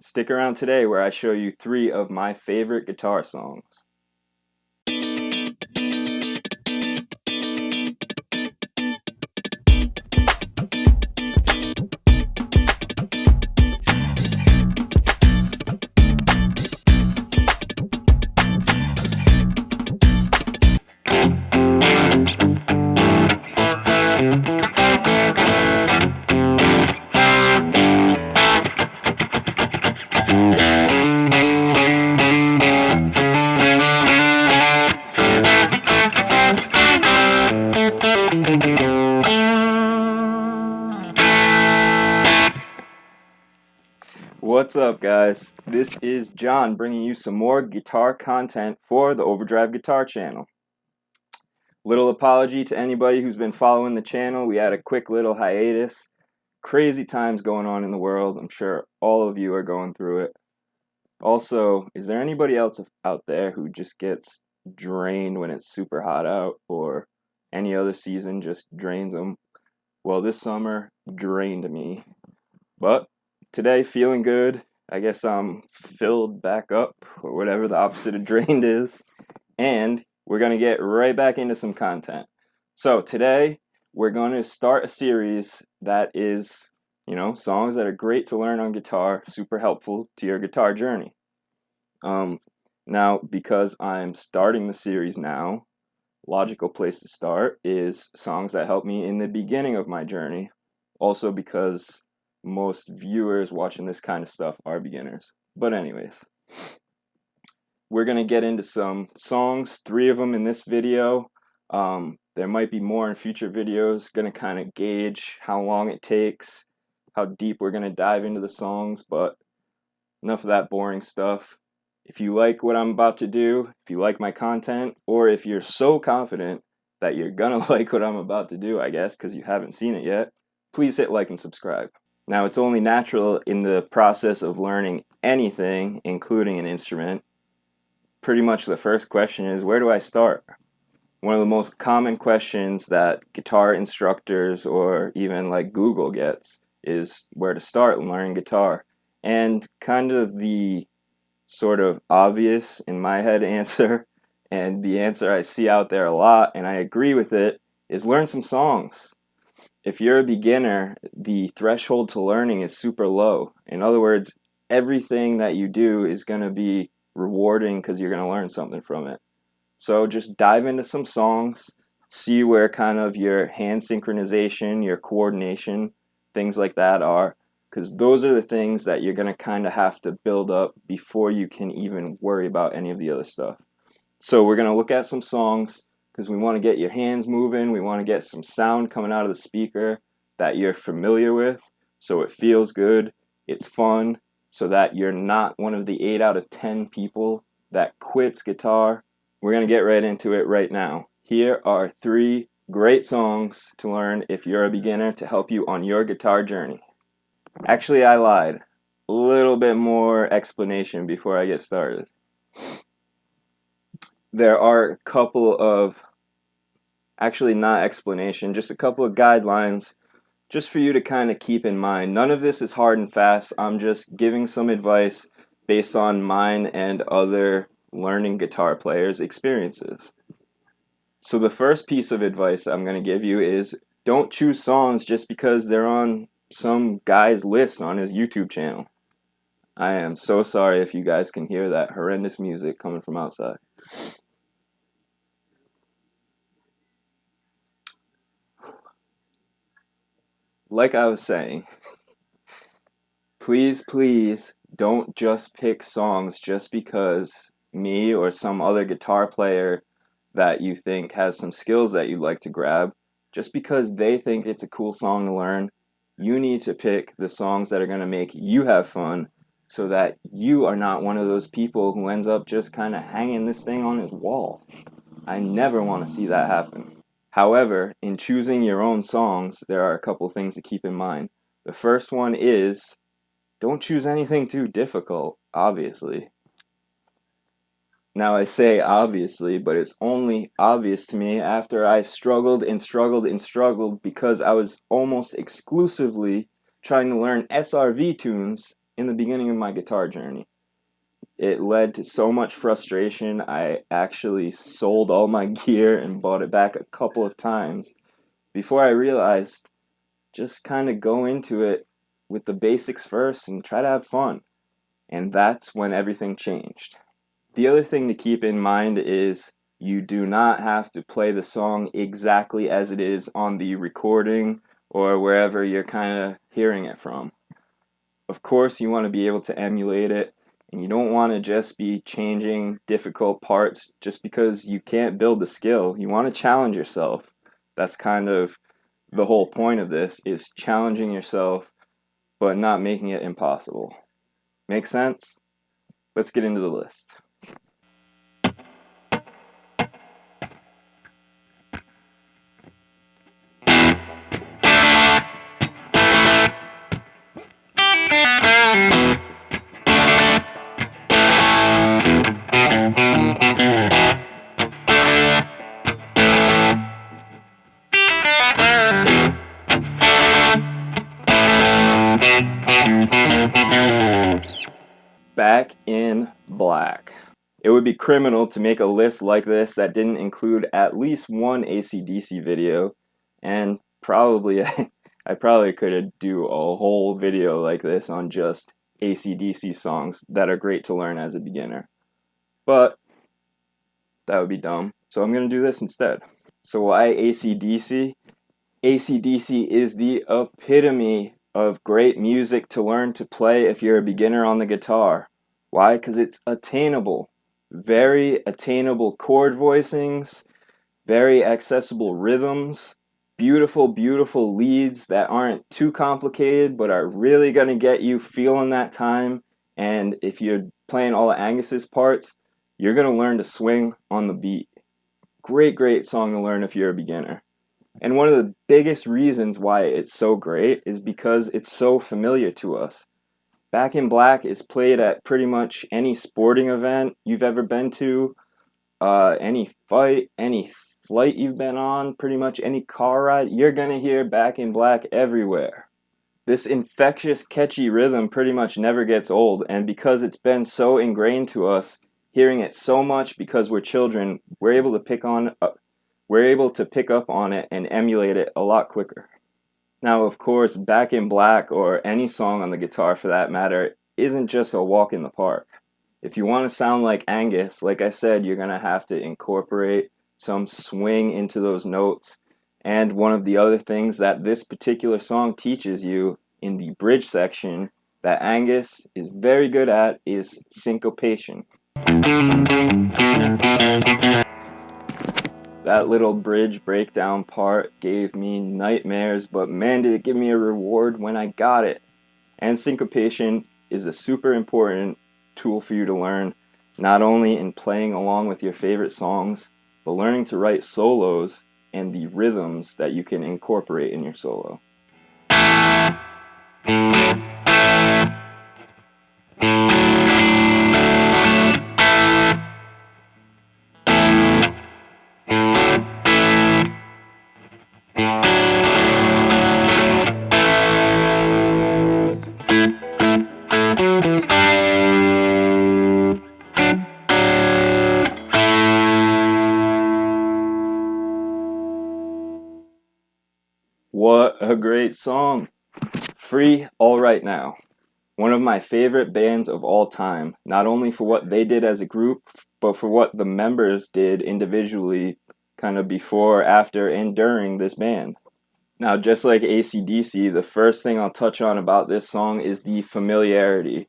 Stick around today where I show you 3 of my favorite guitar songs. What's up, guys? This is John bringing you some more guitar content for the Overdrive Guitar channel. Little apology to anybody who's been following the channel. We had a quick little hiatus. Crazy times going on in the world. I'm sure all of you are going through it. Also, is there anybody else out there who just gets drained when it's super hot out, or any other season just drains them? Well, this summer drained me. But today, feeling good. I guess I'm filled back up, or whatever the opposite of drained is. And we're going to get right back into some content. So today, we're going to start a series that is, songs that are great to learn on guitar, super helpful to your guitar journey. Now, because I'm starting the series now, logical place to start is songs that help me in the beginning of my journey. Also because most viewers watching this kind of stuff are beginners. But anyways, we're going to get into some songs, 3 of them in this video. There might be more in future videos, going to kind of gauge how long it takes, how deep we're going to dive into the songs, but enough of that boring stuff. If you like what I'm about to do, if you like my content, or if you're so confident that you're going to like what I'm about to do, I guess, because you haven't seen it yet, please hit like and subscribe. Now, it's only natural in the process of learning anything, including an instrument. Pretty much the first question is, where do I start? One of the most common questions that guitar instructors or even like Google gets is where to start learning guitar. And kind of the sort of obvious in my head answer, and the answer I see out there a lot, and I agree with it, is learn some songs. If you're a beginner, the threshold to learning is super low. In other words, everything that you do is going to be rewarding because you're going to learn something from it. So just dive into some songs, see where kind of your hand synchronization, your coordination, things like that are, because those are the things that you're going to kind of have to build up before you can even worry about any of the other stuff. So we're going to look at some songs because we want to get your hands moving. We want to get some sound coming out of the speaker that you're familiar with, so it feels good, it's fun, so that you're not one of the 8 out of 10 people that quits guitar. We're going to get right into it right now. Here are 3 great songs to learn if you're a beginner to help you on your guitar journey. Actually, I lied. A little bit more explanation before I get started. There are a couple of, actually not explanation, just a couple of guidelines just for you to kind of keep in mind. None of this is hard and fast. I'm just giving some advice based on mine and other learning guitar players' experiences. So the first piece of advice I'm going to give you is don't choose songs just because they're on some guy's list on his YouTube channel. I am so sorry if you guys can hear that horrendous music coming from outside. Like I was saying, please don't just pick songs just because me or some other guitar player that you think has some skills that you'd like to grab, just because they think it's a cool song to learn. You need to pick the songs that are going to make you have fun so that you are not one of those people who ends up just kind of hanging this thing on his wall. I never want to see that happen. However, in choosing your own songs, there are a couple things to keep in mind. The first one is, don't choose anything too difficult, obviously. Now I say obviously, but it's only obvious to me after I struggled because I was almost exclusively trying to learn SRV tunes in the beginning of my guitar journey. It led to so much frustration, I actually sold all my gear and bought it back a couple of times before I realized just kind of go into it with the basics first and try to have fun. And that's when everything changed. The other thing to keep in mind is you do not have to play the song exactly as it is on the recording or wherever you're kind of hearing it from. Of course, you want to be able to emulate it, and you don't want to just be changing difficult parts just because you can't build the skill. You want to challenge yourself. That's kind of the whole point of this, is challenging yourself but not making it impossible. Make sense? Let's get into the list. Back in Black. It would be criminal to make a list like this that didn't include at least one AC/DC video, and probably I probably could do a whole video like this on just AC/DC songs that are great to learn as a beginner. But that would be dumb, so I'm going to do this instead. So why AC/DC? AC/DC is the epitome of great music to learn to play if you're a beginner on the guitar. Why? Because it's attainable. Very attainable chord voicings, very accessible rhythms, beautiful, beautiful leads that aren't too complicated but are really going to get you feeling that time. And if you're playing all of Angus's parts, you're going to learn to swing on the beat. Great, great song to learn if you're a beginner. And one of the biggest reasons why it's so great is because it's so familiar to us. Back in Black is played at pretty much any sporting event you've ever been to, any fight, any flight you've been on, pretty much any car ride, you're going to hear Back in Black everywhere. This infectious, catchy rhythm pretty much never gets old, and because it's been so ingrained to us, hearing it so much because we're children, we're able to pick up on it and emulate it a lot quicker. Now, of course, Back in Black, or any song on the guitar for that matter, isn't just a walk in the park. If you want to sound like Angus, like I said, you're going to have to incorporate some swing into those notes. And one of the other things that this particular song teaches you in the bridge section that Angus is very good at is syncopation. That little bridge breakdown part gave me nightmares, but man, did it give me a reward when I got it. And syncopation is a super important tool for you to learn, not only in playing along with your favorite songs, but learning to write solos and the rhythms that you can incorporate in your solo. What a great song! Free All Right Now. One of my favorite bands of all time, not only for what they did as a group, but for what the members did individually kind of before, after, and during this band. Now, just like AC/DC, the first thing I'll touch on about this song is the familiarity.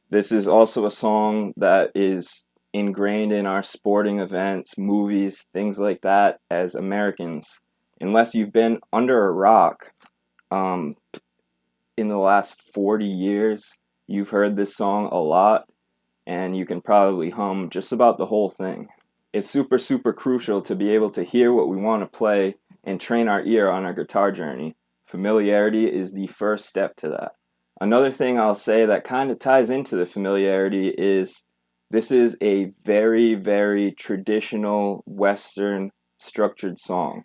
This is also a song that is ingrained in our sporting events, movies, things like that as Americans. Unless you've been under a rock in the last 40 years, you've heard this song a lot, and you can probably hum just about the whole thing. It's super, super crucial to be able to hear what we want to play and train our ear on our guitar journey. Familiarity is the first step to that. Another thing I'll say that kind of ties into the familiarity is this is a very, very traditional Western structured song.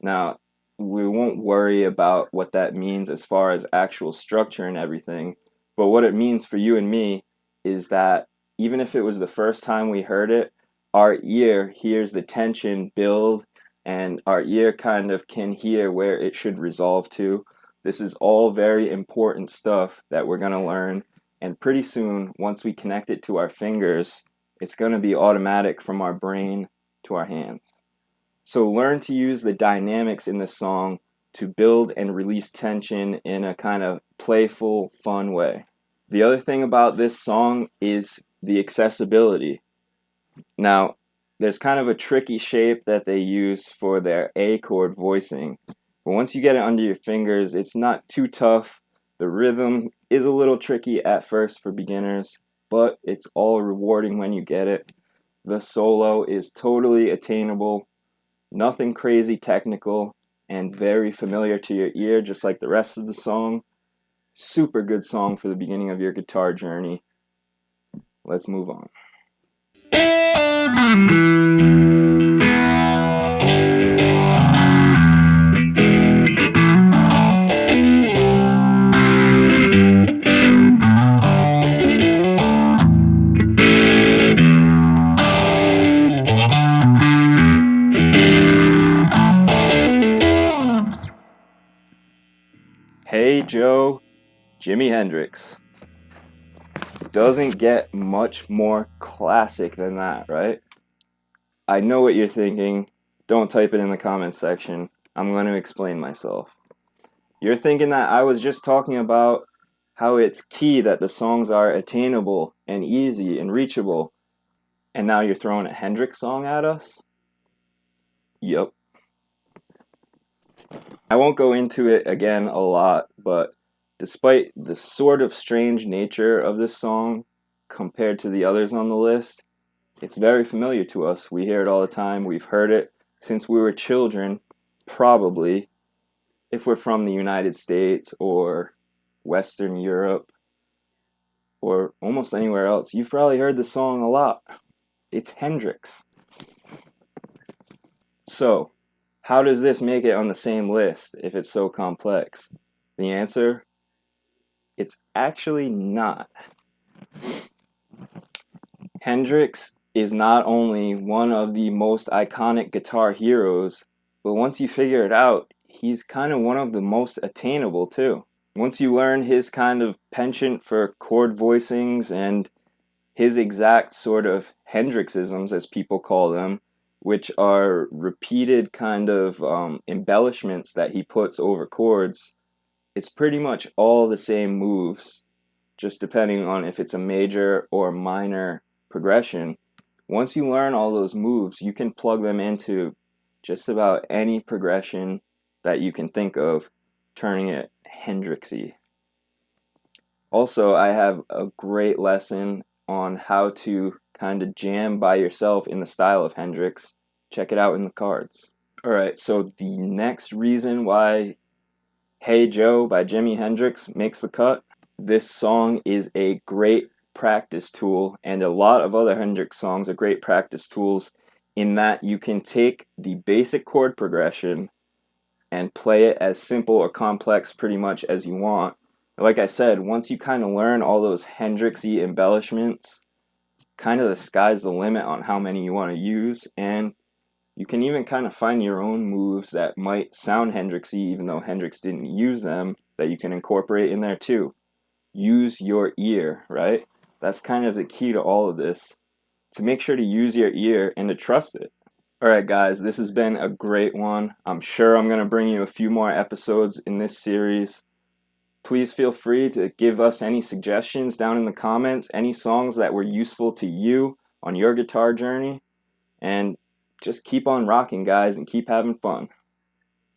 Now, we won't worry about what that means as far as actual structure and everything, But what it means for you and me is that even if it was the first time we heard it, our ear hears the tension build, and our ear kind of can hear where it should resolve to. This is all very important stuff that we're going to learn, and pretty soon, once we connect it to our fingers, it's going to be automatic from our brain to our hands. So learn to use the dynamics in the song to build and release tension in a kind of playful, fun way. The other thing about this song is the accessibility. Now, there's kind of a tricky shape that they use for their A chord voicing. But once you get it under your fingers, it's not too tough. The rhythm is a little tricky at first for beginners, but it's all rewarding when you get it. The solo is totally attainable, nothing crazy technical, and very familiar to your ear, just like the rest of the song. Super good song for the beginning of your guitar journey. Let's move on. Hey Joe, Jimi Hendrix. Doesn't get much more classic than that, right? I know what you're thinking. Don't type it in the comments section. I'm going to explain myself. You're thinking that I was just talking about how it's key that the songs are attainable and easy and reachable, and now you're throwing a Hendrix song at us? Yep. I won't go into it again a lot, but despite the sort of strange nature of this song compared to the others on the list, it's very familiar to us. We hear it all the time. We've heard it since we were children, probably, if we're from the United States or Western Europe or almost anywhere else. You've probably heard the song a lot. It's Hendrix. So, how does this make it on the same list if it's so complex? The answer? It's actually not. Hendrix is not only one of the most iconic guitar heroes, but once you figure it out, he's kind of one of the most attainable too. Once you learn his kind of penchant for chord voicings and his exact sort of Hendrixisms, as people call them, which are repeated kind of embellishments that he puts over chords, it's pretty much all the same moves, just depending on if it's a major or minor progression. Once you learn all those moves, you can plug them into just about any progression that you can think of, turning it Hendrixy. Also, I have a great lesson on how to kind of jam by yourself in the style of Hendrix. Check it out in the cards. Alright, so the next reason why Hey Joe by Jimi Hendrix makes the cut, this song is a great practice tool, and a lot of other Hendrix songs are great practice tools in that you can take the basic chord progression and play it as simple or complex pretty much as you want. Like I said, once you kind of learn all those Hendrixy embellishments, kind of the sky's the limit on how many you want to use, and you can even kind of find your own moves that might sound Hendrixy even though Hendrix didn't use them, that you can incorporate in there too. Use your ear, right? That's kind of the key to all of this, to make sure to use your ear and to trust it. Alright guys, this has been a great one. I'm sure I'm going to bring you a few more episodes in this series. Please feel free to give us any suggestions down in the comments, any songs that were useful to you on your guitar journey, and just keep on rocking, guys, and keep having fun.